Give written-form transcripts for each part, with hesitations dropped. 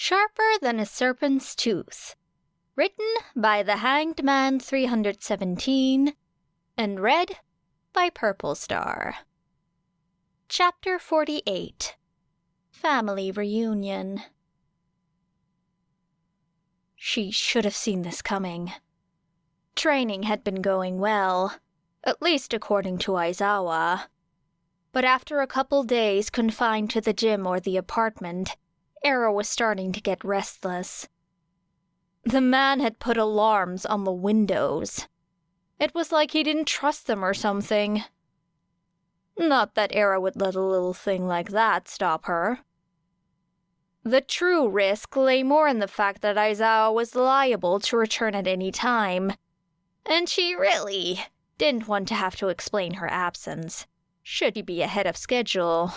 Sharper Than a Serpent's Tooth. Written by the Hanged Man 317 and read by Purple Star. Chapter 48. Family Reunion. She should have seen this coming. Training had been going well, at least according to Aizawa. But after a couple days confined to the gym or the apartment, Era was starting to get restless. The man had put alarms on the windows. It was like he didn't trust them or something. Not that Era would let a little thing like that stop her. The true risk lay more in the fact that Aizawa was liable to return at any time, and she really didn't want to have to explain her absence, should he be ahead of schedule.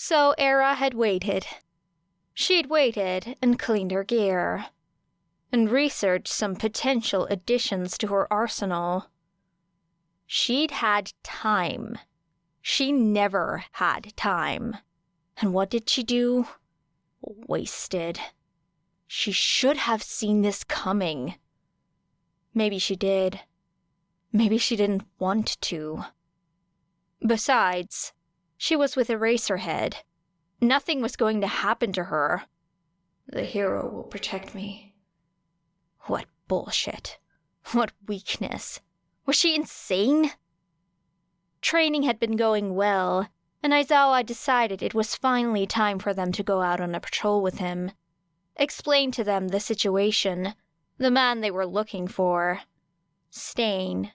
So Era had waited. She'd waited and cleaned her gear, and researched some potential additions to her arsenal. She'd had time. She never had time. And what did she do? Wasted. She should have seen this coming. Maybe she did. Maybe she didn't want to. Besides, she was with Eraserhead. Nothing was going to happen to her. The hero will protect me. What bullshit. What weakness. Was she insane? Training had been going well, and Aizawa decided it was finally time for them to go out on a patrol with him. Explain to them the situation, the man they were looking for. Stain.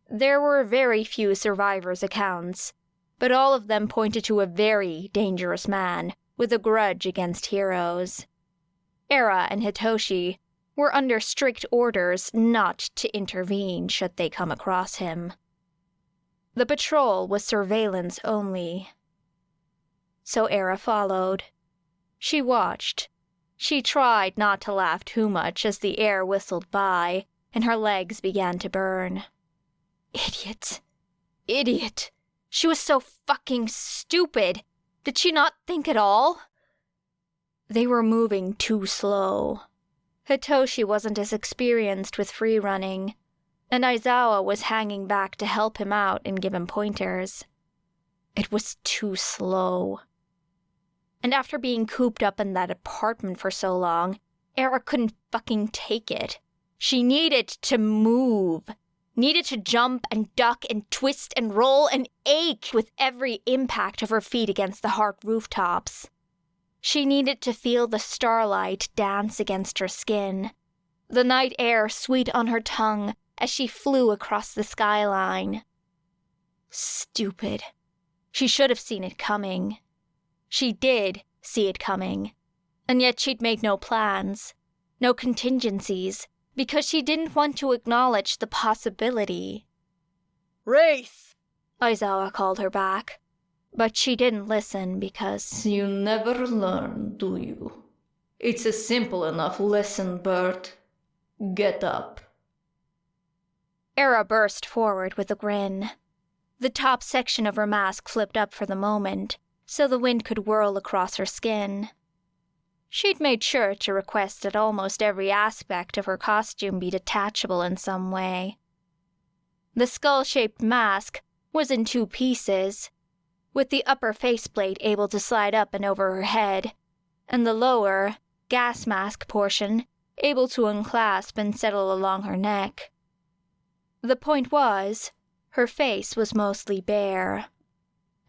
There were very few survivors' accounts, but all of them pointed to a very dangerous man with a grudge against heroes. Era and Hitoshi were under strict orders not to intervene should they come across him. The patrol was surveillance only. So Era followed. She watched. She tried not to laugh too much as the air whistled by and her legs began to burn. Idiot. Idiot. She was so fucking stupid. Did she not think at all? They were moving too slow. Hitoshi wasn't as experienced with free running, and Aizawa was hanging back to help him out and give him pointers. It was too slow. And after being cooped up in that apartment for so long, Era couldn't fucking take it. She needed to move. Needed to jump and duck and twist and roll and ache with every impact of her feet against the hard rooftops. She needed to feel the starlight dance against her skin, the night air sweet on her tongue as she flew across the skyline. Stupid. She should have seen it coming. She did see it coming, and yet she'd made no plans, no contingencies, because she didn't want to acknowledge the possibility. Wraith! Aizawa called her back, but she didn't listen because... You never learn, do you? It's a simple enough lesson, Bert. Get up. Era burst forward with a grin. The top section of her mask flipped up for the moment, so the wind could whirl across her skin. She'd made sure to request that almost every aspect of her costume be detachable in some way. The skull-shaped mask was in two pieces, with the upper faceplate able to slide up and over her head, and the lower, gas mask portion able to unclasp and settle along her neck. The point was, her face was mostly bare.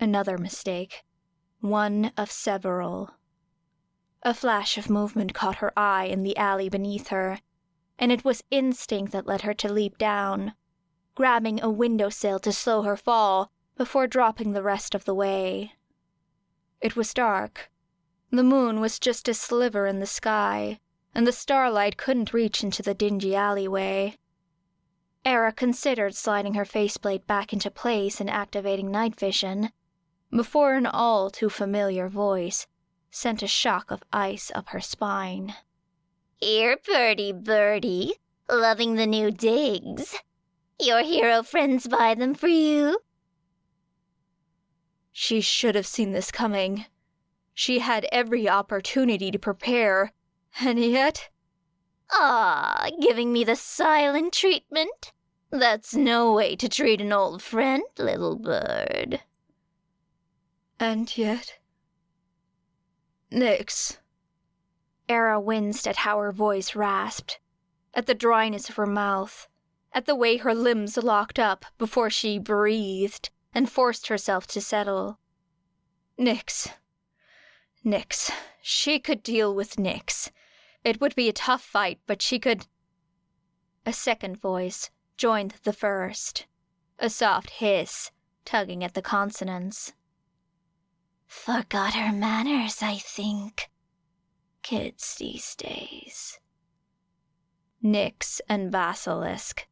Another mistake. One of several. A flash of movement caught her eye in the alley beneath her, and it was instinct that led her to leap down, grabbing a windowsill to slow her fall before dropping the rest of the way. It was dark. The moon was just a sliver in the sky, and the starlight couldn't reach into the dingy alleyway. Era considered sliding her faceplate back into place and activating night vision, before an all-too-familiar voice sent a shock of ice up her spine. Here, birdie, loving the new digs. Your hero friends buy them for you. She should have seen this coming. She had every opportunity to prepare, and yet... Ah, giving me the silent treatment? That's no way to treat an old friend, little bird. And yet... Nyx. Era winced at how her voice rasped, at the dryness of her mouth, at the way her limbs locked up before she breathed and forced herself to settle. Nyx. She could deal with Nyx. It would be a tough fight, but she could... A second voice joined the first, a soft hiss tugging at the consonants. Forgot her manners, I think. Kids these days. Nyx and Basilisk.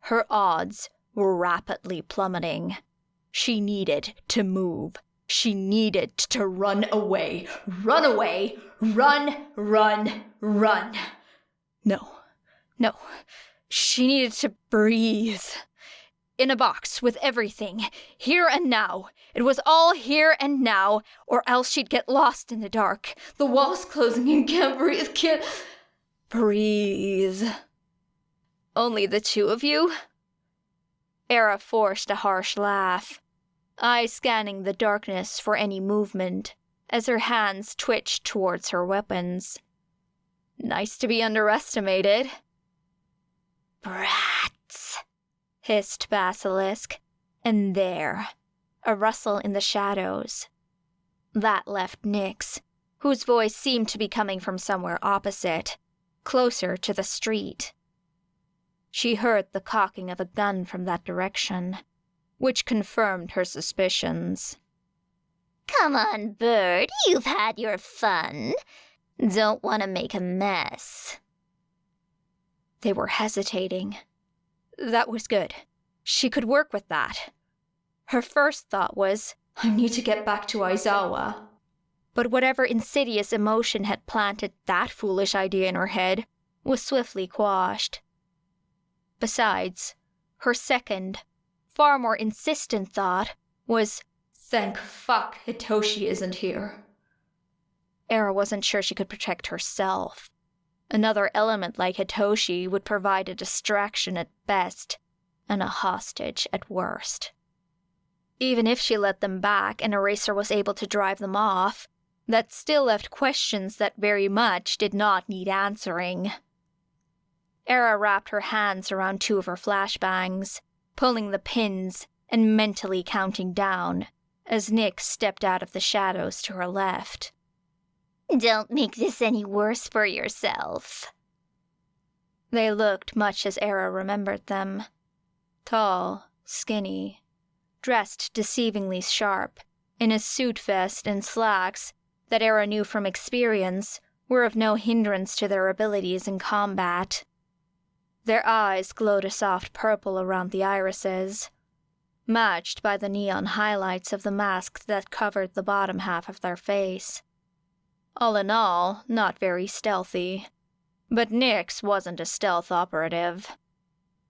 Her odds were rapidly plummeting. She needed to move. She needed to run away. Run away! Run! No. She needed to breathe. In a box with everything. Here and now. It was all here and now, or else she'd get lost in the dark. The walls closing and can't breathe, can't... Breathe. Only the two of you? Era forced a harsh laugh, eyes scanning the darkness for any movement, as her hands twitched towards her weapons. Nice to be underestimated. Brats, hissed Basilisk, and there, a rustle in the shadows. That left Nyx, whose voice seemed to be coming from somewhere opposite, closer to the street. She heard the cocking of a gun from that direction, which confirmed her suspicions. Come on, bird, you've had your fun. Don't want to make a mess. They were hesitating. That was good. She could work with that. Her first thought was, I need to get back to Aizawa. But whatever insidious emotion had planted that foolish idea in her head was swiftly quashed. Besides, her second, far more insistent thought was, thank fuck Hitoshi isn't here. Era wasn't sure she could protect herself. Another element like Hitoshi would provide a distraction at best, and a hostage at worst. Even if she let them back and Eraser was able to drive them off, that still left questions that very much did not need answering. Era wrapped her hands around two of her flashbangs, pulling the pins and mentally counting down, as Nyx stepped out of the shadows to her left. Don't make this any worse for yourself. They looked much as Era remembered them. Tall, skinny, dressed deceivingly sharp, in a suit vest and slacks that Era knew from experience were of no hindrance to their abilities in combat. Their eyes glowed a soft purple around the irises, matched by the neon highlights of the masks that covered the bottom half of their face. All in all, not very stealthy. But Nyx wasn't a stealth operative.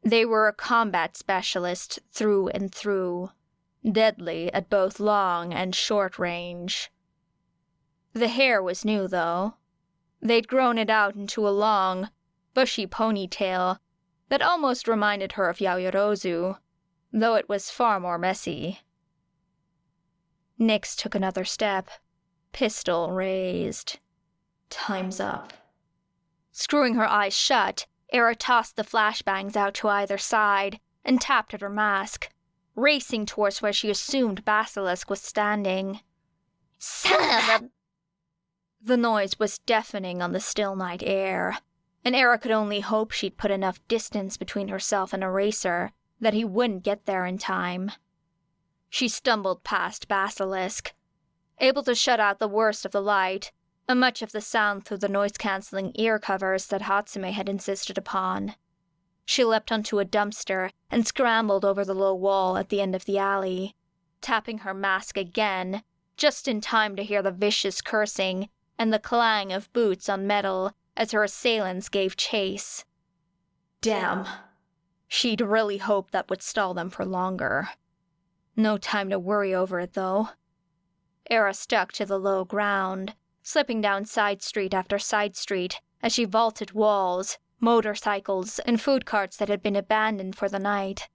They were a combat specialist through and through, deadly at both long and short range. The hair was new, though. They'd grown it out into a long, bushy ponytail that almost reminded her of Yaoyorozu, though it was far more messy. Nyx took another step, pistol raised. Time's up. Screwing her eyes shut, Era tossed the flashbangs out to either side and tapped at her mask, racing towards where she assumed Basilisk was standing. Son of a... The noise was deafening on the still night air, and Era could only hope she'd put enough distance between herself and Eraser that he wouldn't get there in time. She stumbled past Basilisk, able to shut out the worst of the light, and much of the sound through the noise-canceling ear covers that Hatsume had insisted upon. She leapt onto a dumpster and scrambled over the low wall at the end of the alley, tapping her mask again, just in time to hear the vicious cursing and the clang of boots on metal as her assailants gave chase. Damn. She'd really hoped that would stall them for longer. No time to worry over it, though. Era stuck to the low ground, slipping down side street after side street as she vaulted walls, motorcycles, and food carts that had been abandoned for the night.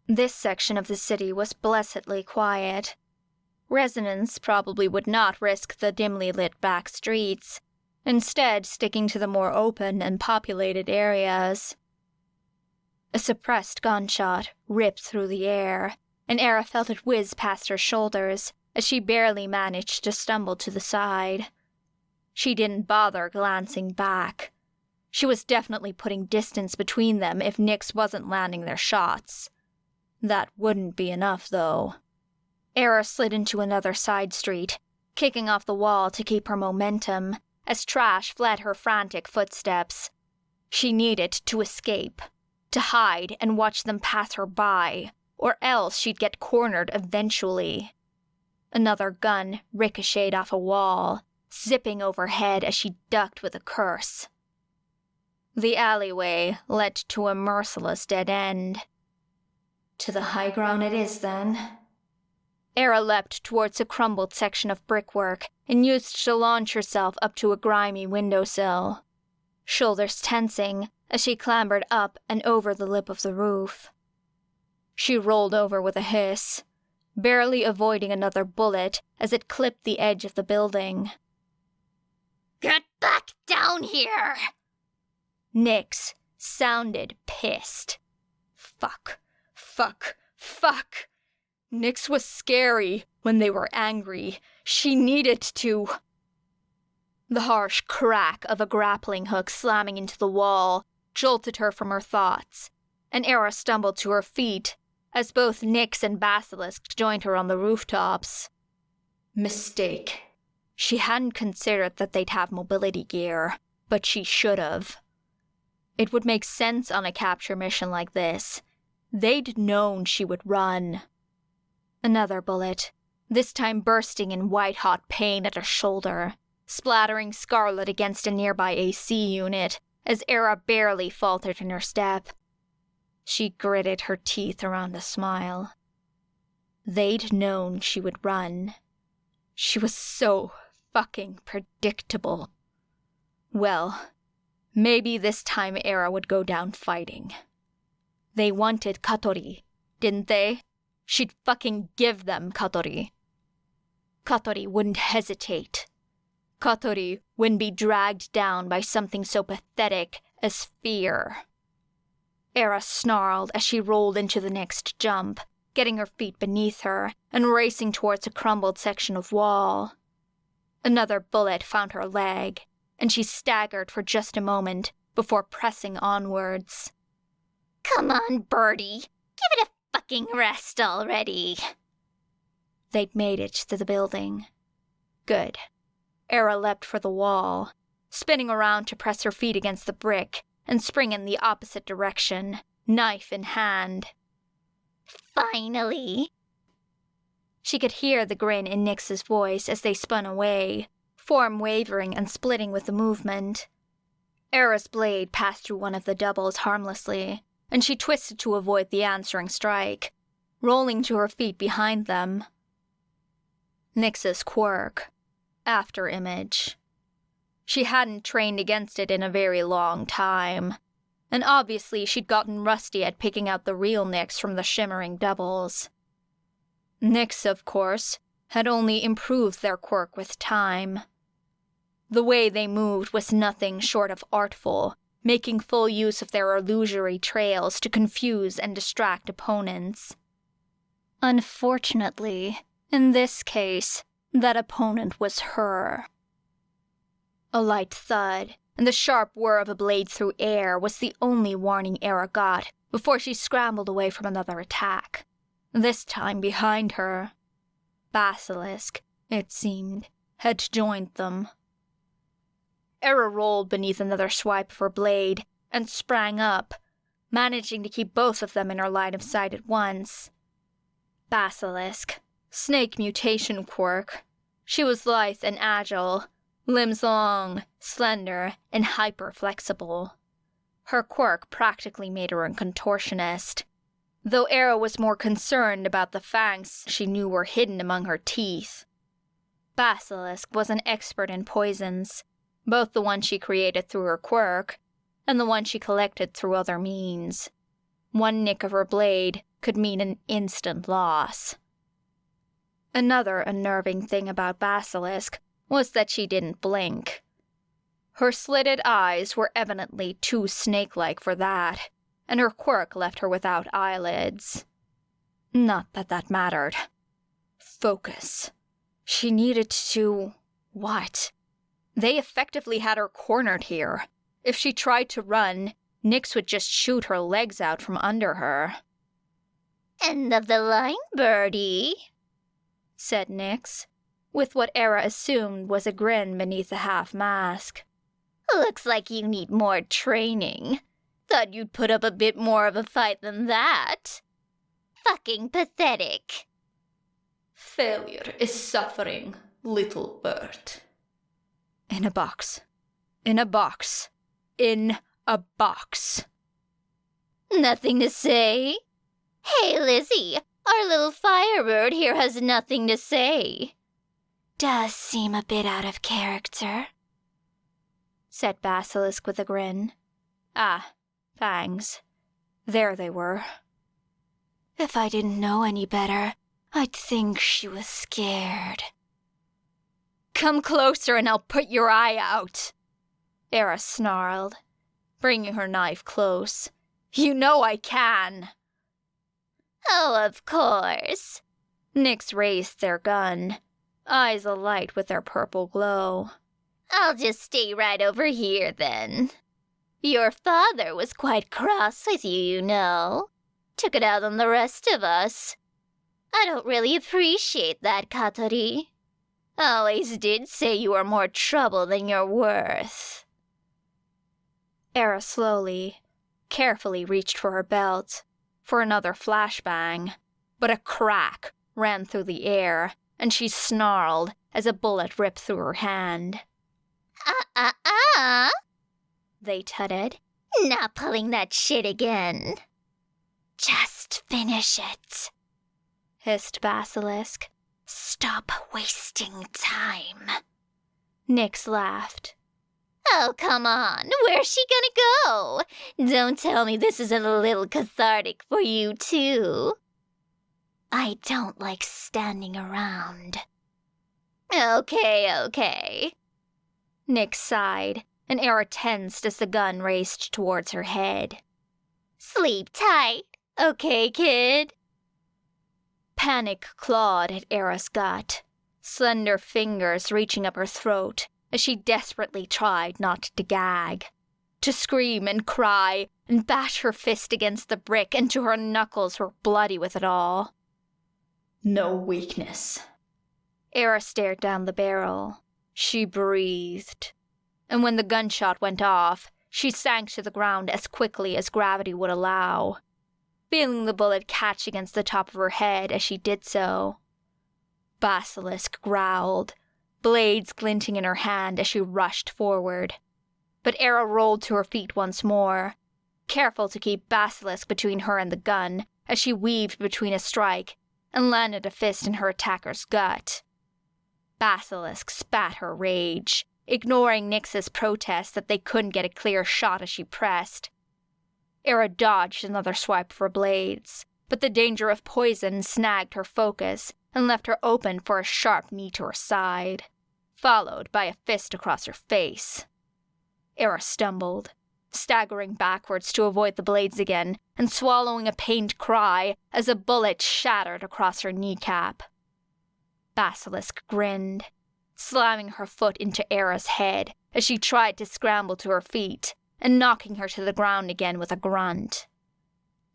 This section of the city was blessedly quiet. Residents probably would not risk the dimly lit back streets, instead sticking to the more open and populated areas. A suppressed gunshot ripped through the air, and Era felt it whiz past her shoulders as she barely managed to stumble to the side. She didn't bother glancing back. She was definitely putting distance between them if Nyx wasn't landing their shots. That wouldn't be enough, though. Era slid into another side street, kicking off the wall to keep her momentum, as trash fled her frantic footsteps. She needed to escape, to hide and watch them pass her by, or else she'd get cornered eventually. Another gun ricocheted off a wall, zipping overhead as she ducked with a curse. The alleyway led to a merciless dead end. To the high ground it is, then. Era leapt towards a crumbled section of brickwork and used to launch herself up to a grimy windowsill, shoulders tensing as she clambered up and over the lip of the roof. She rolled over with a hiss, barely avoiding another bullet as it clipped the edge of the building. Get back down here! Nyx sounded pissed. Fuck. Nyx was scary when they were angry. She needed to... The harsh crack of a grappling hook slamming into the wall jolted her from her thoughts, and Era stumbled to her feet as both Nyx and Basilisk joined her on the rooftops. Mistake. She hadn't considered that they'd have mobility gear, but she should have. It would make sense on a capture mission like this. They'd known she would run. Another bullet, this time bursting in white-hot pain at her shoulder, splattering scarlet against a nearby AC unit as Era barely faltered in her step. She gritted her teeth around a smile. They'd known she would run. She was so fucking predictable. Well, maybe this time Era would go down fighting. They wanted Katori, didn't they? She'd fucking give them Katori. Katori wouldn't hesitate. Katori wouldn't be dragged down by something so pathetic as fear. Era snarled as she rolled into the next jump, getting her feet beneath her and racing towards a crumbled section of wall. Another bullet found her leg, and she staggered for just a moment before pressing onwards. Come on, Birdie. Give it a fucking rest already. They'd made it to the building. Good. Era leapt for the wall, spinning around to press her feet against the brick and spring in the opposite direction, knife in hand. Finally. She could hear the grin in Nyx's voice as they spun away, form wavering and splitting with the movement. Era's blade passed through one of the doubles harmlessly, and she twisted to avoid the answering strike, rolling to her feet behind them. Nyx's quirk. After image. She hadn't trained against it in a very long time, and obviously she'd gotten rusty at picking out the real Nyx from the shimmering doubles. Nyx, of course, had only improved their quirk with time. The way they moved was nothing short of artful, making full use of their illusory trails to confuse and distract opponents. Unfortunately, in this case, that opponent was her. A light thud, and the sharp whir of a blade through air was the only warning Era got before she scrambled away from another attack, this time behind her. Basilisk, it seemed, had joined them. Era rolled beneath another swipe of her blade and sprang up, managing to keep both of them in her line of sight at once. Basilisk. Snake mutation quirk. She was lithe and agile, limbs long, slender, and hyper-flexible. Her quirk practically made her a contortionist, though Era was more concerned about the fangs she knew were hidden among her teeth. Basilisk was an expert in poisons, both the one she created through her quirk and the one she collected through other means. One nick of her blade could mean an instant loss. Another unnerving thing about Basilisk was that she didn't blink. Her slitted eyes were evidently too snake-like for that, and her quirk left her without eyelids. Not that that mattered. Focus. She needed to... what? They effectively had her cornered here. If she tried to run, Nyx would just shoot her legs out from under her. "End of the line, birdie," said Nyx, with what Era assumed was a grin beneath the half-mask. "Looks like you need more training. Thought you'd put up a bit more of a fight than that. Fucking pathetic." Failure is suffering, little bird. In a box. In a box. In a box. "Nothing to say? Hey, Lizzie, our little firebird here has nothing to say." "Does seem a bit out of character," said Basilisk with a grin. Ah, fangs. There they were. "If I didn't know any better, I'd think she was scared." "Come closer and I'll put your eye out," Era snarled, bringing her knife close. "You know I can." "Oh, of course." Nyx raised their gun, eyes alight with their purple glow. "I'll just stay right over here, then. Your father was quite cross with you, you know. Took it out on the rest of us. I don't really appreciate that, Katori. Always did say you were more trouble than you're worth." Era slowly, carefully reached for her belt, for another flashbang, but a crack ran through the air, and she snarled as a bullet ripped through her hand. They tutted. "Not pulling that shit again." "Just finish it," hissed Basilisk. "Stop wasting time." Nyx laughed. "Oh, come on. Where's she gonna go? Don't tell me this isn't a little cathartic for you, too." "I don't like standing around." Okay. Nyx sighed, and Era tensed as the gun raced towards her head. "Sleep tight, okay, kid?" Panic clawed at Era's gut, slender fingers reaching up her throat as she desperately tried not to gag, to scream and cry and bash her fist against the brick until her knuckles were bloody with it all. No weakness. Era stared down the barrel. She breathed. And when the gunshot went off, she sank to the ground as quickly as gravity would allow, feeling the bullet catch against the top of her head as she did so. Basilisk growled, blades glinting in her hand as she rushed forward. But Era rolled to her feet once more, careful to keep Basilisk between her and the gun as she weaved between a strike and landed a fist in her attacker's gut. Basilisk spat her rage, ignoring Nyx's protest that they couldn't get a clear shot as she pressed. Era dodged another swipe of her blades, but the danger of poison snagged her focus and left her open for a sharp knee to her side, followed by a fist across her face. Era stumbled, staggering backwards to avoid the blades again and swallowing a pained cry as a bullet shattered across her kneecap. Basilisk grinned, slamming her foot into Era's head as she tried to scramble to her feet and knocking her to the ground again with a grunt.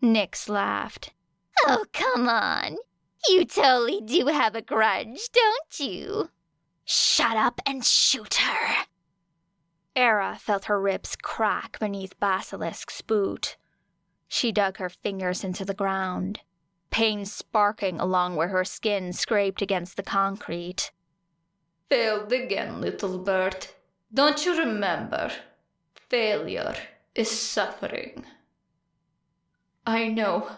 Nyx laughed. "Oh, come on. You totally do have a grudge, don't you?" "Shut up and shoot her." Era felt her ribs crack beneath Basilisk's boot. She dug her fingers into the ground, pain sparking along where her skin scraped against the concrete. Failed again, little bird. Don't you remember? Failure is suffering. I know.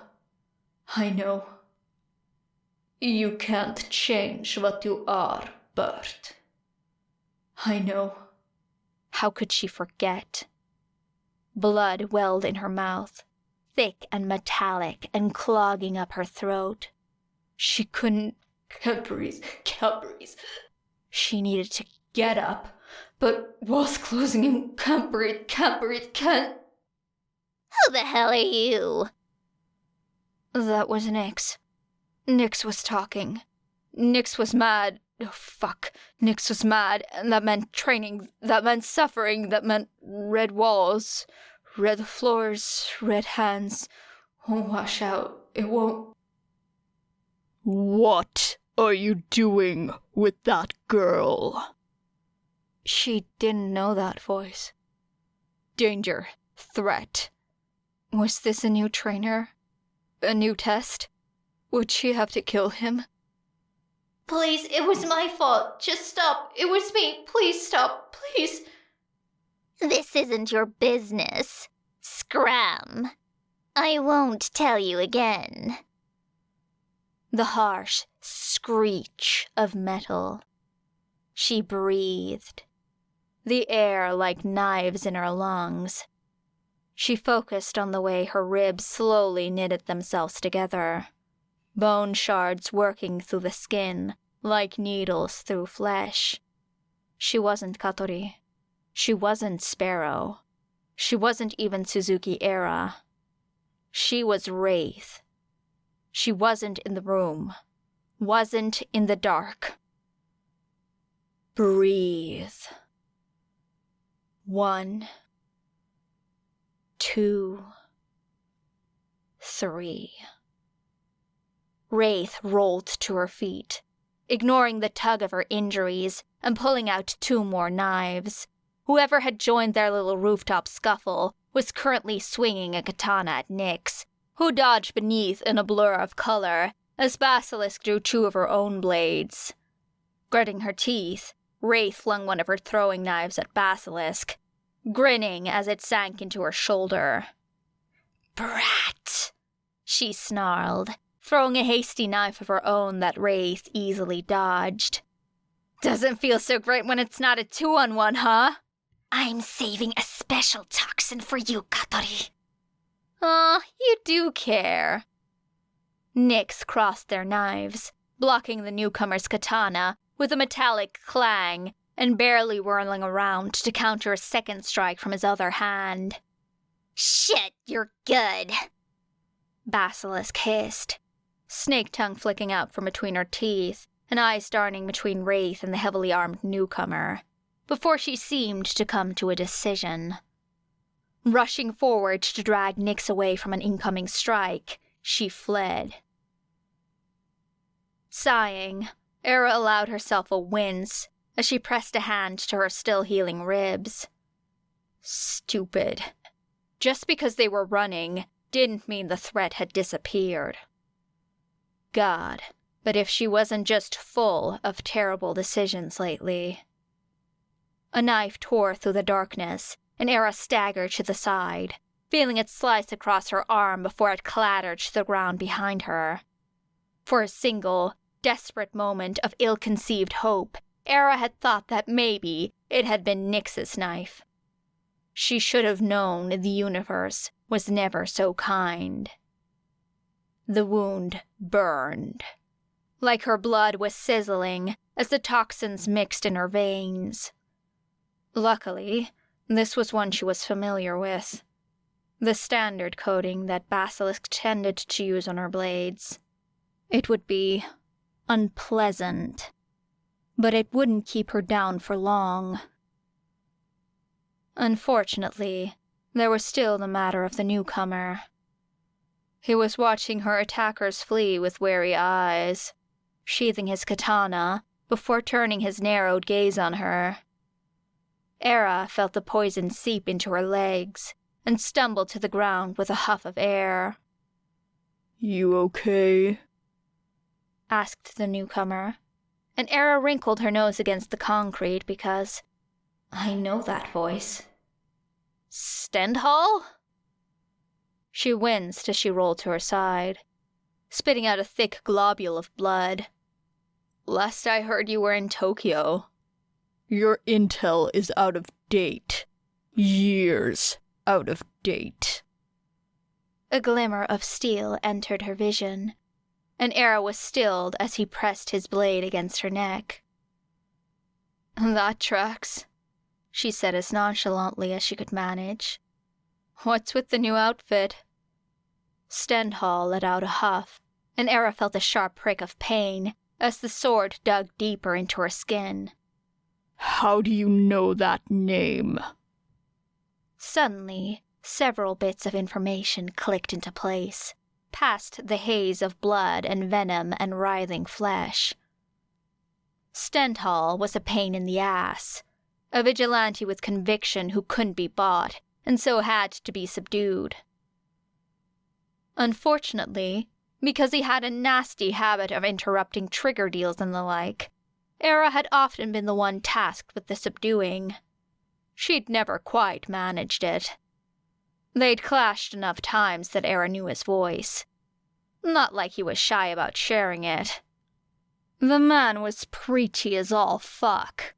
You can't change what you are, Bert. I know. How could she forget? Blood welled in her mouth, thick and metallic and clogging up her throat. She couldn't... Can't breathe. She needed to Get up, but walls closing in. Can't breathe. Who the hell are you? That was Nyx. Nyx was talking. Nyx was mad. Oh, fuck. Nyx was mad, and that meant training, that meant suffering, that meant red walls, red floors, red hands. Won't wash out. It won't. What are you doing with that girl? She didn't know that voice. Danger. Threat. Was this a new trainer? A new test? Would she have to kill him? Please, it was my fault. Just stop. It was me. Please stop. Please. This isn't your business. Scram. I won't tell you again. The harsh screech of metal. She breathed. The air like knives in her lungs. She focused on the way her ribs slowly knitted themselves together. Bone shards working through the skin, like needles through flesh. She wasn't Katori. She wasn't Sparrow. She wasn't even Suzuki Era. She was Wraith. She wasn't in the room. Wasn't in the dark. Breathe. 1, 2, 3. Wraith rolled to her feet, ignoring the tug of her injuries and pulling out 2 more knives. Whoever had joined their little rooftop scuffle was currently swinging a katana at Nyx, who dodged beneath in a blur of color as Basilisk drew 2 of her own blades. Gritting her teeth, Wraith flung one of her throwing knives at Basilisk, grinning as it sank into her shoulder. "Brat!" she snarled, throwing a hasty knife of her own that Wraith easily dodged. "Doesn't feel so great when it's not a 2-on-1, huh?" I'm saving a special toxin for you, Katori. Aw, you do care. Nyx crossed their knives, blocking the newcomer's katana with a metallic clang and barely whirling around to counter a second strike from his other hand. Shit, you're good. Basilisk hissed, snake tongue flicking out from between her teeth, and eyes darting between Wraith and the heavily armed newcomer, before she seemed to come to a decision. Rushing forward to drag Nyx away from an incoming strike, she fled. Sighing, Era allowed herself a wince as she pressed a hand to her still healing ribs. Stupid. Just because they were running didn't mean the threat had disappeared. God, but if she wasn't just full of terrible decisions lately. A knife tore through the darkness, and Era staggered to the side, feeling it slice across her arm before it clattered to the ground behind her. For a single, desperate moment of ill-conceived hope, Era had thought that maybe it had been Nyx's knife. She should have known the universe was never so kind. The wound burned, like her blood was sizzling as the toxins mixed in her veins. Luckily, this was one she was familiar with. The standard coating that Basilisk tended to use on her blades. It would be unpleasant, but it wouldn't keep her down for long. Unfortunately, there was still the matter of the newcomer. He was watching her attackers flee with wary eyes, sheathing his katana before turning his narrowed gaze on her. Era felt the poison seep into her legs and stumbled to the ground with a huff of air. "You okay?" asked the newcomer, and Era wrinkled her nose against the concrete because I know that voice. Stendhal? She winced as she rolled to her side, spitting out a thick globule of blood. Last I heard you were in Tokyo. Your intel is out of date. Years out of date. A glimmer of steel entered her vision. An Era was stilled as he pressed his blade against her neck. That tracks, she said as nonchalantly as she could manage. What's with the new outfit? Stendhal let out a huff, and Era felt a sharp prick of pain as the sword dug deeper into her skin. How do you know that name? Suddenly, several bits of information clicked into place, past the haze of blood and venom and writhing flesh. Stendhal was a pain in the ass, a vigilante with conviction who couldn't be bought, and so had to be subdued. Unfortunately, because he had a nasty habit of interrupting trigger deals and the like, Era had often been the one tasked with the subduing. She'd never quite managed it. They'd clashed enough times that Era knew his voice. Not like he was shy about sharing it. The man was preachy as all fuck.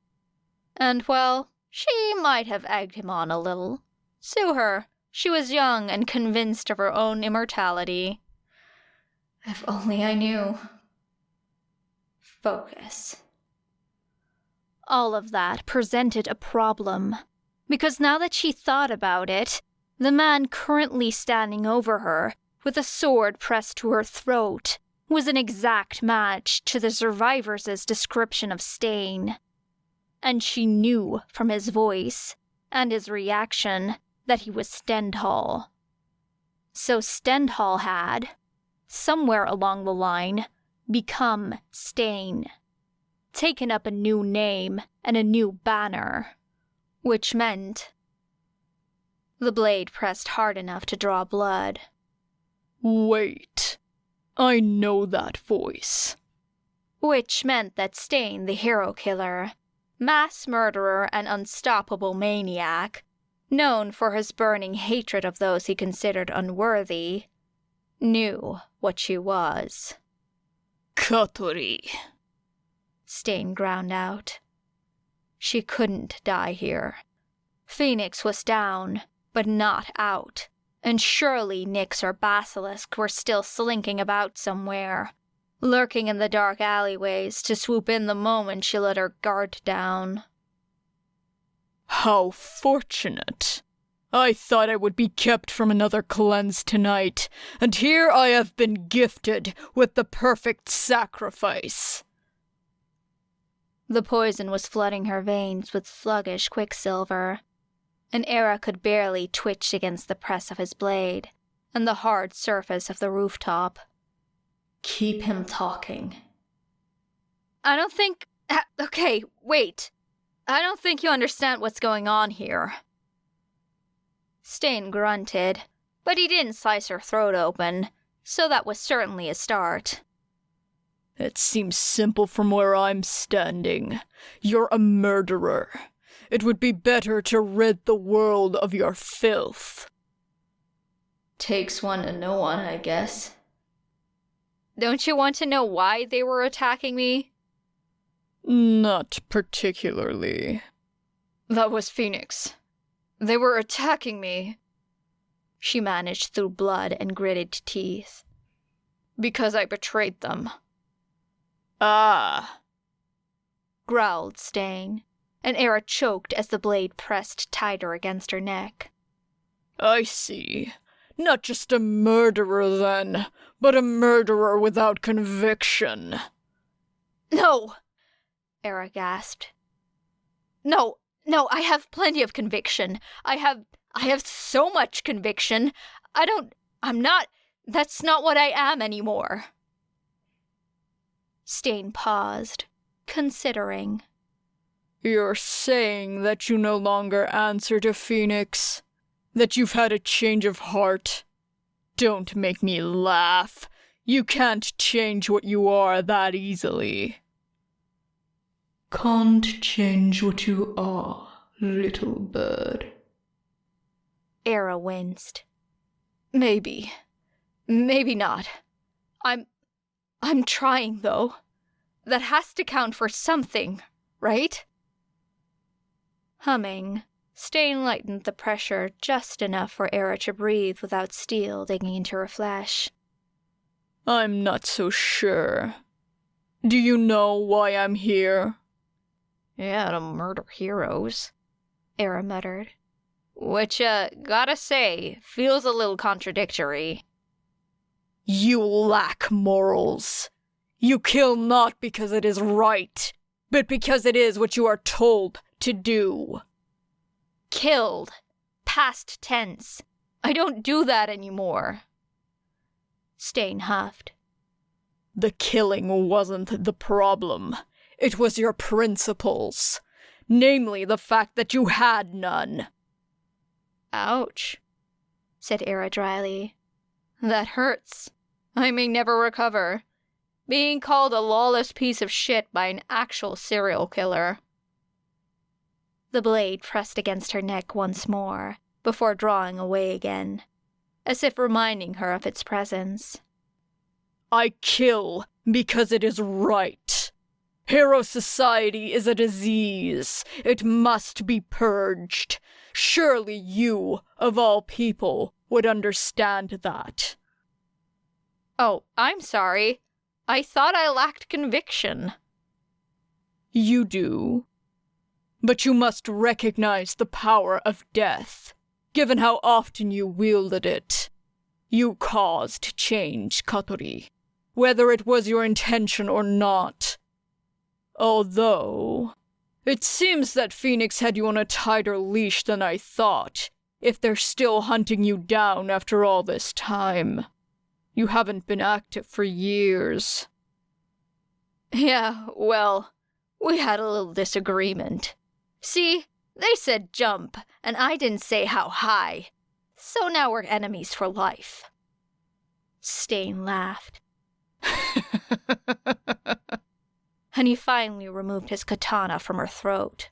And, well, she might have egged him on a little. Sue her. She was young and convinced of her own immortality. If only I knew. Focus. All of that presented a problem, because now that she thought about it, the man currently standing over her, with a sword pressed to her throat, was an exact match to the survivors' description of Stain. And she knew from his voice and his reaction that he was Stendhal. So Stendhal had, somewhere along the line, become Stain. Taken up a new name and a new banner, which meant... The blade pressed hard enough to draw blood. Wait. I know that voice. Which meant that Stain, the hero killer, mass murderer and unstoppable maniac, known for his burning hatred of those he considered unworthy, knew what she was. Katori. Stain ground out. She couldn't die here. Phoenix was down, but not out, and surely Nyx or Basilisk were still slinking about somewhere, lurking in the dark alleyways to swoop in the moment she let her guard down. How fortunate. I thought I would be kept from another cleanse tonight, and here I have been gifted with the perfect sacrifice. The poison was flooding her veins with sluggish quicksilver. An Era could barely twitch against the press of his blade and the hard surface of the rooftop. Keep him talking. I don't think... Okay, wait. I don't think you understand what's going on here. Stain grunted, but he didn't slice her throat open, so that was certainly a start. It seems simple from where I'm standing. You're a murderer. It would be better to rid the world of your filth. Takes one to know one, I guess. Don't you want to know why they were attacking me? Not particularly. That was Phoenix. They were attacking me. She managed through blood and gritted teeth. Because I betrayed them. Ah, growled Stain, and Era choked as the blade pressed tighter against her neck. I see. Not just a murderer, then, but a murderer without conviction. No! Era gasped. No, I have plenty of conviction. I have so much conviction. That's not what I am anymore. Stain paused, considering. You're saying that you no longer answer to Phoenix? That you've had a change of heart? Don't make me laugh. You can't change what you are that easily. Can't change what you are, little bird. Era winced. Maybe not. I'm trying, though. That has to count for something, right? Humming, Stain lightened the pressure just enough for Era to breathe without steel digging into her flesh. I'm not so sure. Do you know why I'm here? Yeah, to murder heroes, Era muttered. Which, gotta say, feels a little contradictory. You lack morals. You kill not because it is right, but because it is what you are told to do. Killed. Past tense. I don't do that anymore. Stain huffed. The killing wasn't the problem. It was your principles. Namely, the fact that you had none. Ouch, said Era dryly. That hurts. I may never recover. Being called a lawless piece of shit by an actual serial killer. The blade pressed against her neck once more, before drawing away again, as if reminding her of its presence. I kill because it is right. Hero society is a disease. It must be purged. Surely you, of all people, would understand that. Oh, I'm sorry. I thought I lacked conviction. You do. But you must recognize the power of death, given how often you wielded it. You caused change, Katori, whether it was your intention or not. Although, it seems that Phoenix had you on a tighter leash than I thought, if they're still hunting you down after all this time. You haven't been active for years. Yeah, well, we had a little disagreement. See, they said jump, and I didn't say how high. So now we're enemies for life. Stain laughed. And he finally removed his katana from her throat.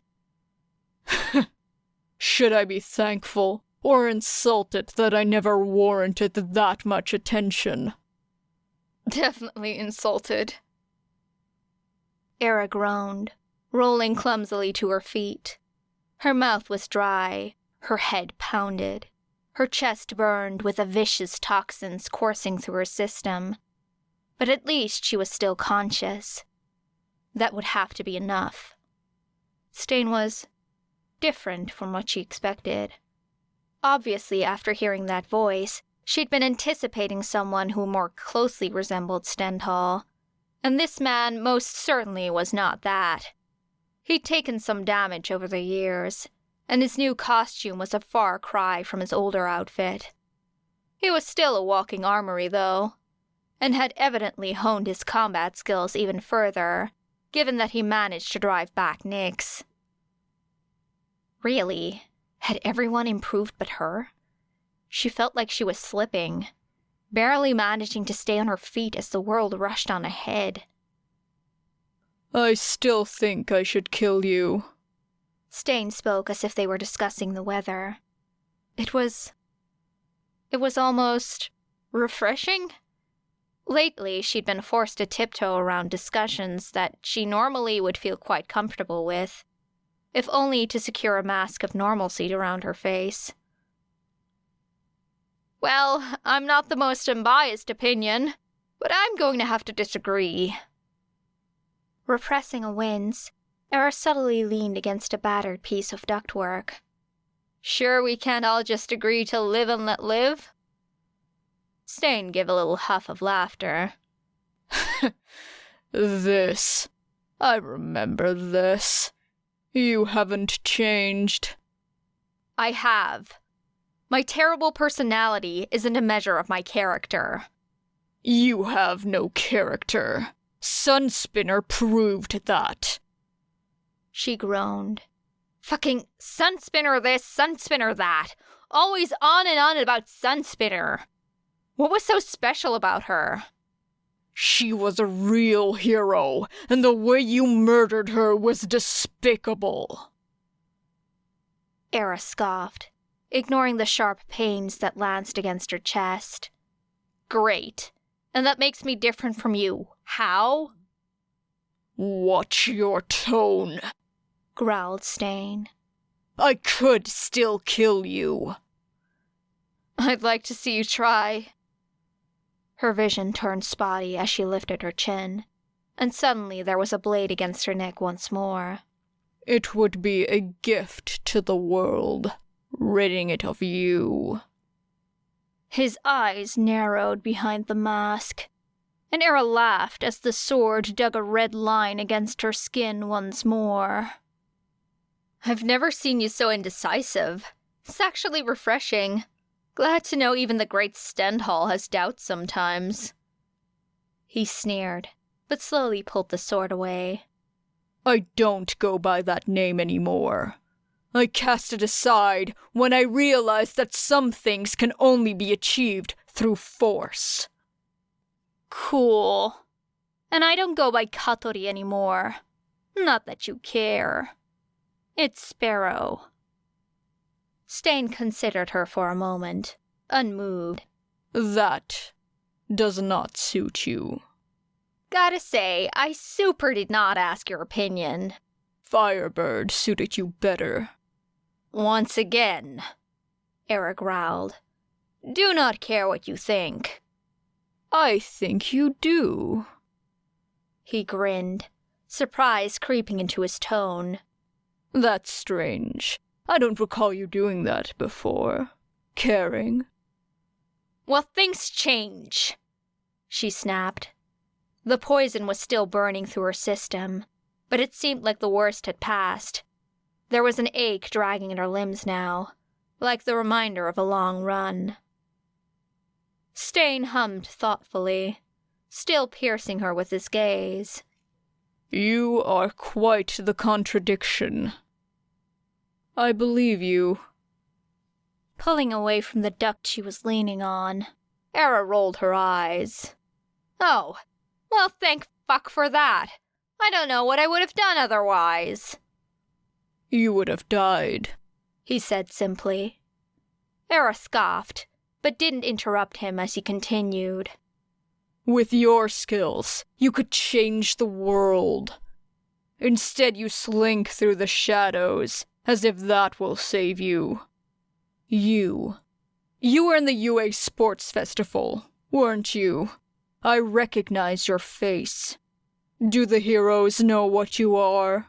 Should I be thankful or insulted that I never warranted that much attention? Definitely insulted. Era groaned, rolling clumsily to her feet. Her mouth was dry, her head pounded, her chest burned with the vicious toxins coursing through her system. But at least she was still conscious. That would have to be enough. Stain was different from what she expected. Obviously, after hearing that voice, she'd been anticipating someone who more closely resembled Stendhal, and this man most certainly was not that. He'd taken some damage over the years, and his new costume was a far cry from his older outfit. He was still a walking armory, though, and had evidently honed his combat skills even further, given that he managed to drive back Nyx. Really? Had everyone improved but her? She felt like she was slipping, barely managing to stay on her feet as the world rushed on ahead. I still think I should kill you. Stain spoke as if they were discussing the weather. It was almost refreshing. Lately, she'd been forced to tiptoe around discussions that she normally would feel quite comfortable with, if only to secure a mask of normalcy around her face. Well, I'm not the most unbiased opinion, but I'm going to have to disagree. Repressing a wince, Era subtly leaned against a battered piece of ductwork. Sure we can't all just agree to live and let live? Stain gave a little huff of laughter. This. I remember this. You haven't changed. I have. My terrible personality isn't a measure of my character. You have no character. Sunspinner proved that. She groaned. Fucking Sunspinner this, Sunspinner that. Always on and on about Sunspinner. What was so special about her? She was a real hero, and the way you murdered her was despicable. Era scoffed, ignoring the sharp pains that lanced against her chest. Great. And that makes me different from you. How? Watch your tone, growled Stain. I could still kill you. I'd like to see you try. Her vision turned spotty as she lifted her chin, and suddenly there was a blade against her neck once more. It would be a gift to the world, ridding it of you. His eyes narrowed behind the mask, and Era laughed as the sword dug a red line against her skin once more. I've never seen you so indecisive. It's actually refreshing. Glad to know even the great Stendhal has doubts sometimes. He sneered, but slowly pulled the sword away. I don't go by that name anymore. I cast it aside when I realized that some things can only be achieved through force. Cool. And I don't go by Katori anymore. Not that you care. It's Sparrow. Stain considered her for a moment, unmoved. That does not suit you. Gotta say, I super did not ask your opinion. Firebird suited you better. Once again, Era growled. Do not care what you think. I think you do. He grinned, surprise creeping into his tone. That's strange. I don't recall you doing that before. Caring. Well, things change, she snapped. The poison was still burning through her system, but it seemed like the worst had passed. There was an ache dragging in her limbs now, like the reminder of a long run. Stain hummed thoughtfully, still piercing her with his gaze. You are quite the contradiction. I believe you. Pulling away from the duct she was leaning on, Era rolled her eyes. Oh, well, thank fuck for that. I don't know what I would have done otherwise. You would have died, he said simply. Era scoffed, but didn't interrupt him as he continued. With your skills, you could change the world. Instead, you slink through the shadows, as if that will save you. You were in the UA Sports Festival, weren't you? I recognize your face. Do the heroes know what you are?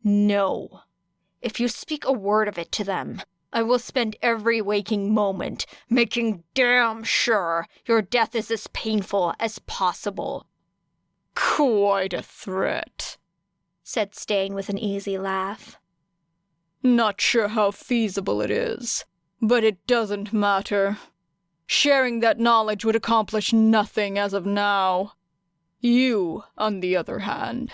No. If you speak a word of it to them, I will spend every waking moment making damn sure your death is as painful as possible. Quite a threat, said Stain with an easy laugh. Not sure how feasible it is, but it doesn't matter. Sharing that knowledge would accomplish nothing as of now. You, on the other hand,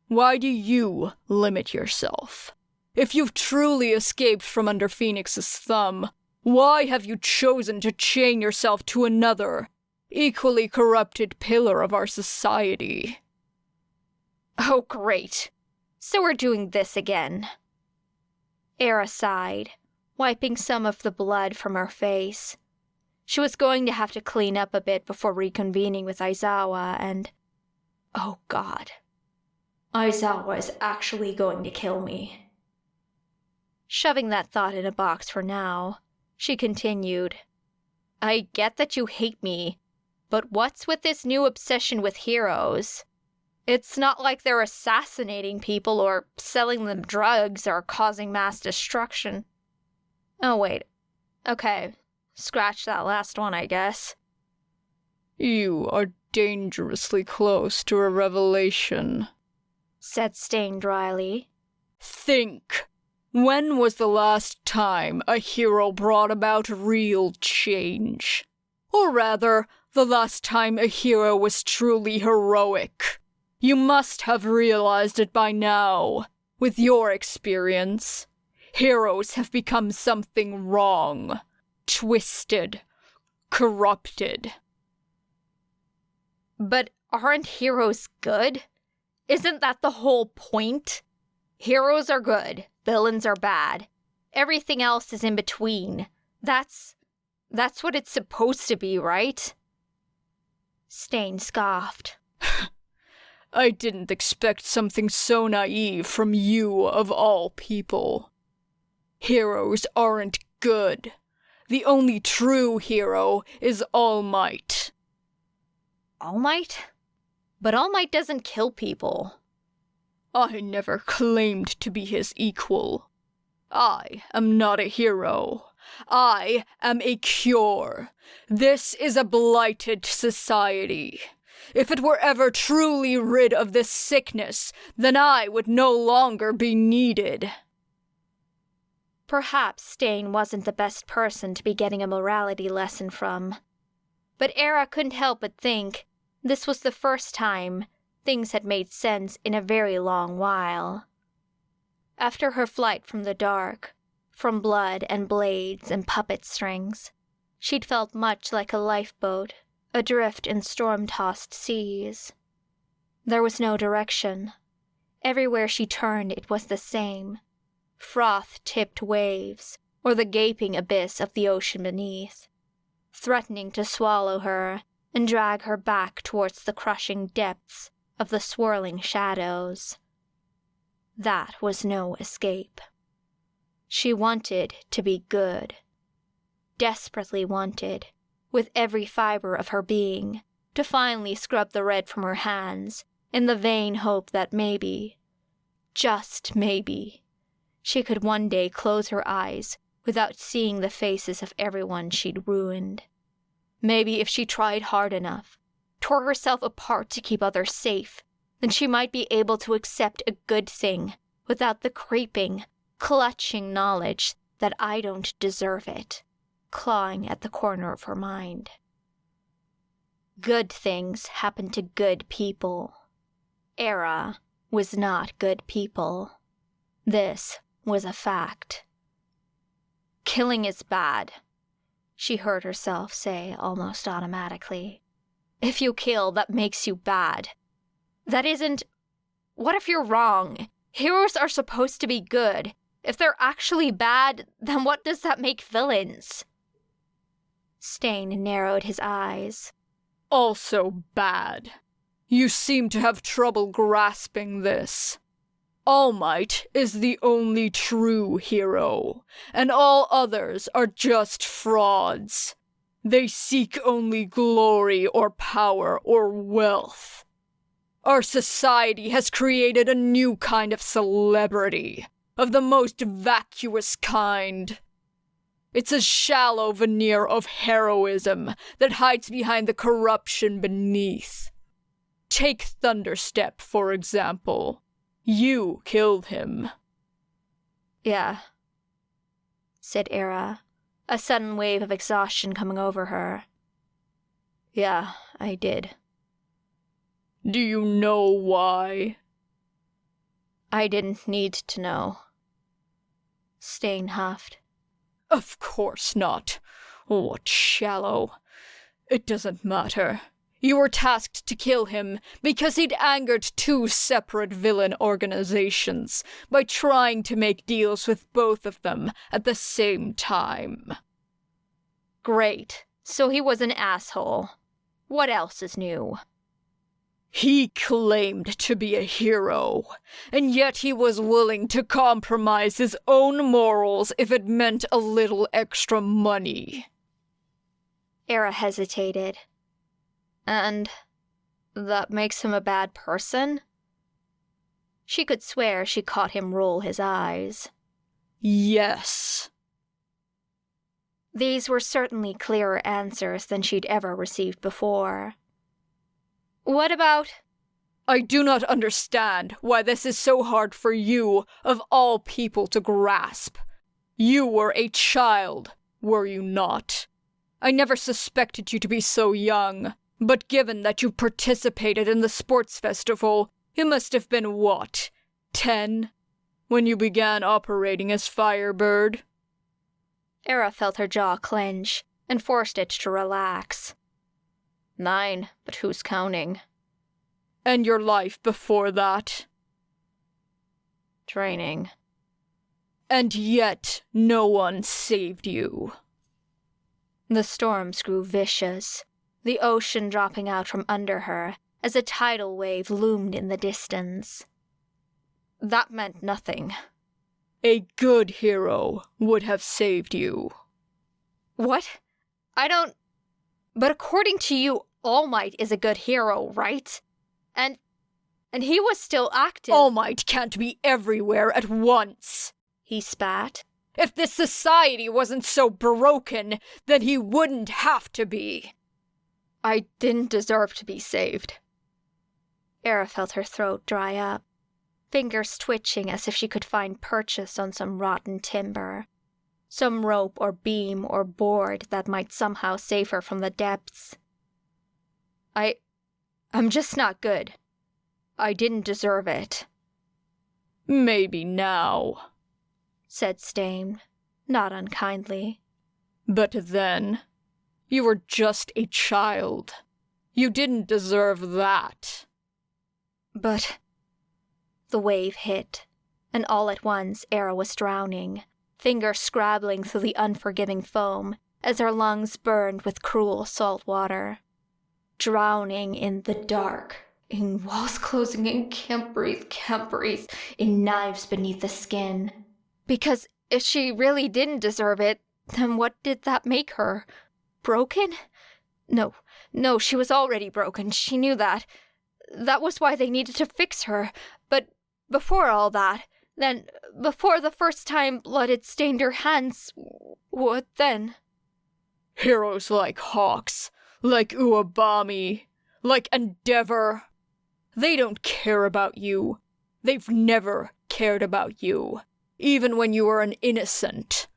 why do you limit yourself? If you've truly escaped from under Phoenix's thumb, why have you chosen to chain yourself to another, equally corrupted pillar of our society? Oh, great. So we're doing this again. Era sighed, wiping some of the blood from her face. She was going to have to clean up a bit before reconvening with Aizawa and... oh god. Aizawa is actually going to kill me. Shoving that thought in a box for now, she continued. I get that you hate me, but what's with this new obsession with heroes? It's not like they're assassinating people or selling them drugs or causing mass destruction. Oh, wait. Okay, scratch that last one, I guess. You are dangerously close to a revelation, said Stain dryly. Think. When was the last time a hero brought about real change? Or rather, the last time a hero was truly heroic? You must have realized it by now. With your experience, heroes have become something wrong, twisted, corrupted. But aren't heroes good? Isn't that the whole point? Heroes are good, villains are bad. Everything else is in between. That's what it's supposed to be, right? Stain scoffed. I didn't expect something so naive from you of all people. Heroes aren't good. The only true hero is All Might. All Might? But All Might doesn't kill people. I never claimed to be his equal. I am not a hero. I am a cure. This is a blighted society. If it were ever truly rid of this sickness, then I would no longer be needed. Perhaps Stain wasn't the best person to be getting a morality lesson from. But Era couldn't help but think this was the first time things had made sense in a very long while. After her flight from the dark, from blood and blades and puppet strings, she'd felt much like a lifeboat, adrift in storm-tossed seas. There was no direction. Everywhere she turned it was the same. Froth-tipped waves, or the gaping abyss of the ocean beneath, threatening to swallow her and drag her back towards the crushing depths of the swirling shadows. That was no escape. She wanted to be good. Desperately wanted, with every fiber of her being, to finally scrub the red from her hands, in the vain hope that maybe, just maybe, she could one day close her eyes without seeing the faces of everyone she'd ruined. Maybe if she tried hard enough, tore herself apart to keep others safe, then she might be able to accept a good thing without the creeping, clutching knowledge that I don't deserve it, clawing at the corner of her mind. Good things happen to good people. Era was not good people. This was a fact. Killing is bad, she heard herself say almost automatically. If you kill, that makes you bad. That isn't... What if you're wrong? Heroes are supposed to be good. If they're actually bad, then what does that make villains? Stain narrowed his eyes. Also bad. You seem to have trouble grasping this. All Might is the only true hero, and all others are just frauds. They seek only glory or power or wealth. Our society has created a new kind of celebrity, of the most vacuous kind. It's a shallow veneer of heroism that hides behind the corruption beneath. Take Thunderstep, for example. You killed him. Yeah, said Era, a sudden wave of exhaustion coming over her. Yeah, I did. Do you know why? I didn't need to know. Stain huffed. Of course not. What shallow. It doesn't matter. You were tasked to kill him because he'd angered two separate villain organizations by trying to make deals with both of them at the same time. Great. So he was an asshole. What else is new? He claimed to be a hero, and yet he was willing to compromise his own morals if it meant a little extra money. Era hesitated. And that makes him a bad person? She could swear she caught him roll his eyes. Yes. These were certainly clearer answers than she'd ever received before. What about... I do not understand why this is so hard for you, of all people, to grasp. You were a child, were you not? I never suspected you to be so young, but given that you participated in the sports festival, you must have been what, 10? When you began operating as Firebird? Era felt her jaw clench and forced it to relax. 9, but who's counting? And your life before that? Training. And yet no one saved you. The storms grew vicious, the ocean dropping out from under her as a tidal wave loomed in the distance. That meant nothing. A good hero would have saved you. What? But according to you, All Might is a good hero, right? And he was still active. All Might can't be everywhere at once, he spat. If this society wasn't so broken, then he wouldn't have to be. I didn't deserve to be saved. Era felt her throat dry up, fingers twitching as if she could find purchase on some rotten timber. Some rope or beam or board that might somehow save her from the depths. I'm just not good. I didn't deserve it. Maybe now, said Stain, not unkindly. But then, you were just a child. You didn't deserve that. But the wave hit, and all at once Era was drowning, fingers scrabbling through the unforgiving foam as her lungs burned with cruel salt water. Drowning in the dark, in walls closing in, can't breathe, in knives beneath the skin. Because if she really didn't deserve it, then what did that make her? Broken? No, she was already broken, she knew that. That was why they needed to fix her. But before all that, then, before the first time blood had stained her hands, what then? Heroes like Hawks, like Uwabami, like Endeavor. They don't care about you. They've never cared about you, even when you were an innocent.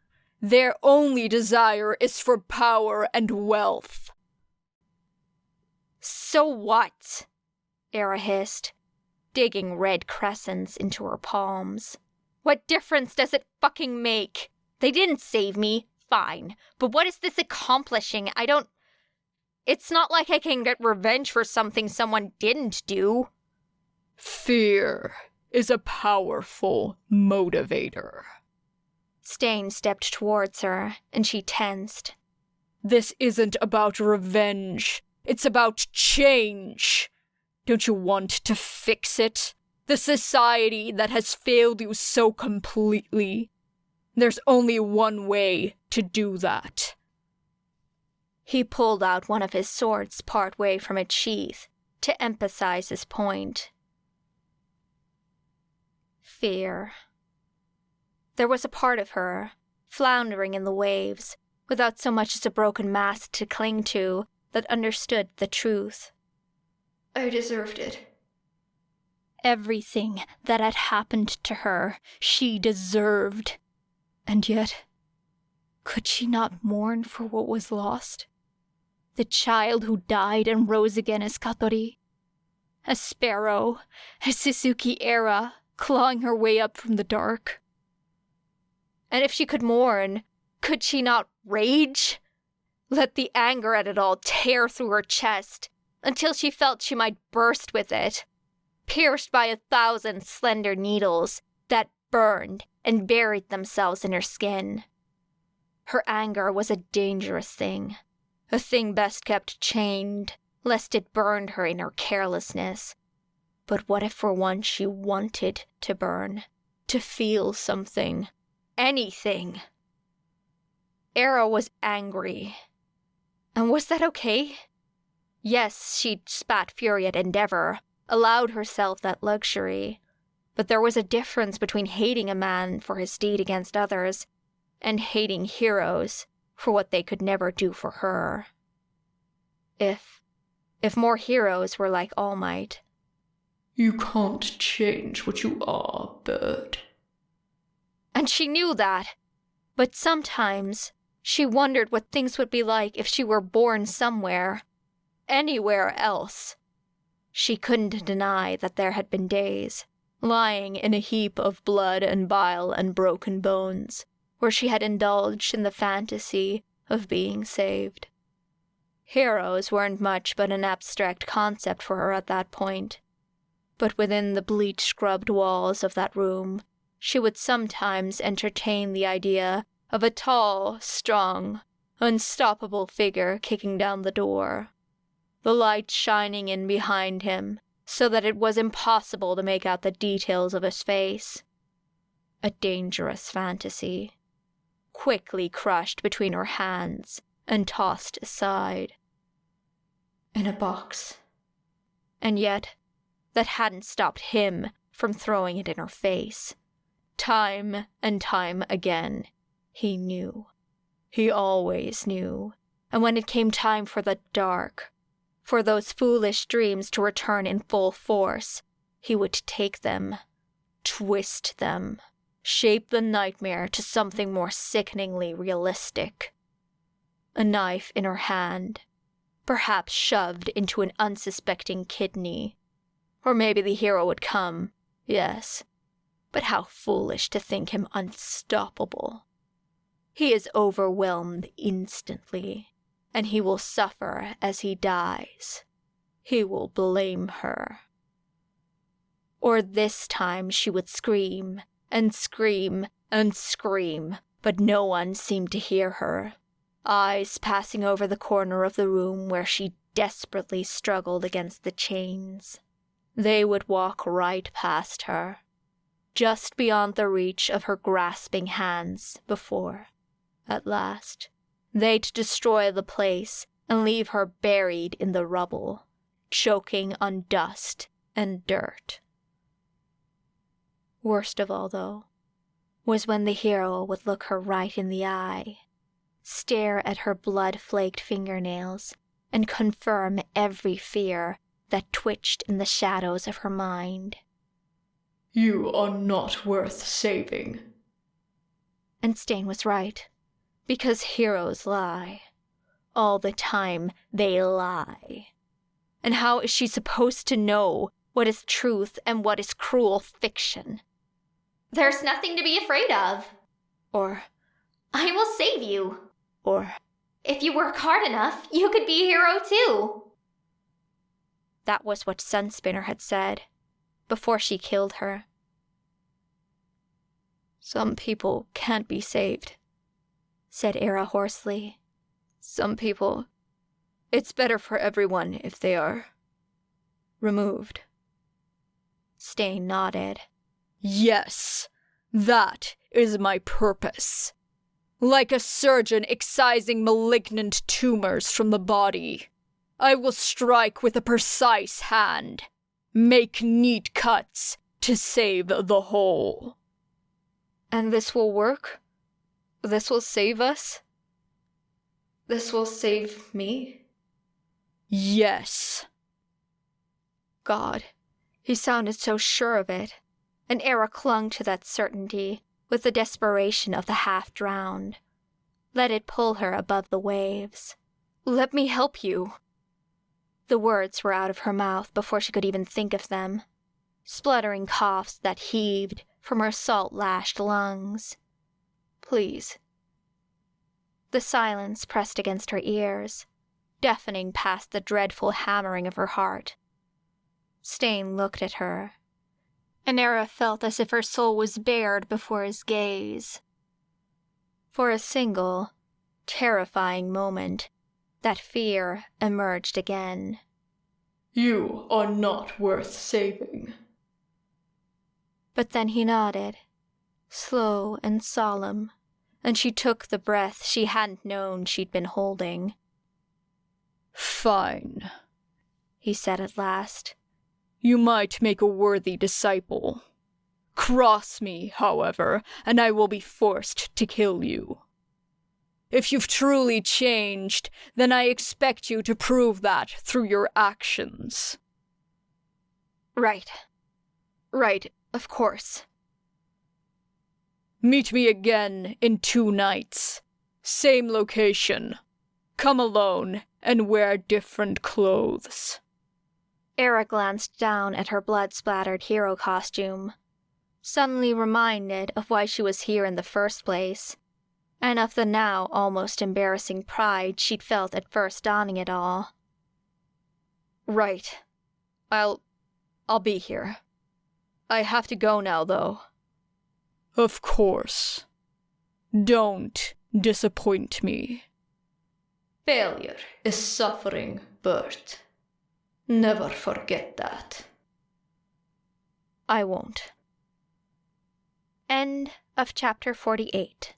Their only desire is for power and wealth. So what? Era hissed, digging red crescents into her palms. What difference does it fucking make? They didn't save me, fine. But what is this accomplishing? It's not like I can get revenge for something someone didn't do. Fear is a powerful motivator. Stain stepped towards her, and she tensed. This isn't about revenge. It's about change. Don't you want to fix it? The society that has failed you so completely. There's only one way to do that. He pulled out one of his swords part way from its sheath to emphasize his point. Fear. There was a part of her, floundering in the waves, without so much as a broken mast to cling to, that understood the truth. I deserved it. Everything that had happened to her, she deserved. And yet, could she not mourn for what was lost? The child who died and rose again as Katori? As Sparrow, as Suzuki Era, clawing her way up from the dark? And if she could mourn, could she not rage? Let the anger at it all tear through her chest, until she felt she might burst with it, pierced by 1,000 slender needles that burned and buried themselves in her skin. Her anger was a dangerous thing, a thing best kept chained, lest it burned her in her carelessness. But what if for once she wanted to burn, to feel something, anything? Era was angry. And was that okay? Yes, she spat fury at Endeavor, allowed herself that luxury. But there was a difference between hating a man for his deed against others and hating heroes for what they could never do for her. If more heroes were like All Might. You can't change what you are, bird. And she knew that. But sometimes she wondered what things would be like if she were born somewhere, anywhere else. She couldn't deny that there had been days, lying in a heap of blood and bile and broken bones, where she had indulged in the fantasy of being saved. Heroes weren't much but an abstract concept for her at that point. But within the bleach-scrubbed walls of that room, she would sometimes entertain the idea of a tall, strong, unstoppable figure kicking down the door. the light shining in behind him so that it was impossible to make out the details of his face. A dangerous fantasy, quickly crushed between her hands and tossed aside. In a box. And yet, that hadn't stopped him from throwing it in her face. Time and time again, he knew. He always knew. And when it came time for the dark, for those foolish dreams to return in full force, he would take them, twist them, shape the nightmare to something more sickeningly realistic. A knife in her hand, perhaps shoved into an unsuspecting kidney. Or maybe the hero would come, yes, but how foolish to think him unstoppable. He is overwhelmed instantly, and he will suffer as he dies. He will blame her. Or this time she would scream, and scream, and scream, but no one seemed to hear her. Eyes passing over the corner of the room where she desperately struggled against the chains. They would walk right past her, just beyond the reach of her grasping hands before, at last, they'd destroy the place and leave her buried in the rubble, choking on dust and dirt. Worst of all, though, was when the hero would look her right in the eye, stare at her blood-flaked fingernails, and confirm every fear that twitched in the shadows of her mind. You are not worth saving. And Stain was right, because heroes lie. All the time, they lie. And how is she supposed to know what is truth and what is cruel fiction? There's nothing to be afraid of. Or, I will save you. Or, if you work hard enough, you could be a hero too. That was what Sunspinner had said, before she killed her. Some people can't be saved, said Era hoarsely. Some people, it's better for everyone if they are removed. Stain nodded. Yes, that is my purpose. Like a surgeon excising malignant tumors from the body, I will strike with a precise hand, make neat cuts to save the whole. And this will work? This will save us? This will save me? Yes. God, he sounded so sure of it, and Era clung to that certainty with the desperation of the half-drowned. Let it pull her above the waves. Let me help you. The words were out of her mouth before she could even think of them, spluttering coughs that heaved from her salt-lashed lungs. Please. The silence pressed against her ears, deafening past the dreadful hammering of her heart. Stain looked at her, and Era felt as if her soul was bared before his gaze. For a single, terrifying moment, that fear emerged again. You are not worth saving. But then he nodded, slow and solemn, and she took the breath she hadn't known she'd been holding. Fine, he said at last. You might make a worthy disciple. Cross me, however, and I will be forced to kill you. If you've truly changed, then I expect you to prove that through your actions. Right, of course. Meet me again in 2 nights. Same location. Come alone and wear different clothes. Era glanced down at her blood-splattered hero costume, suddenly reminded of why she was here in the first place, and of the now almost embarrassing pride she'd felt at first donning it all. Right. I'll be here. I have to go now, though. Of course. Don't disappoint me. Failure is suffering, Bert. Never forget that. I won't. End of chapter 48.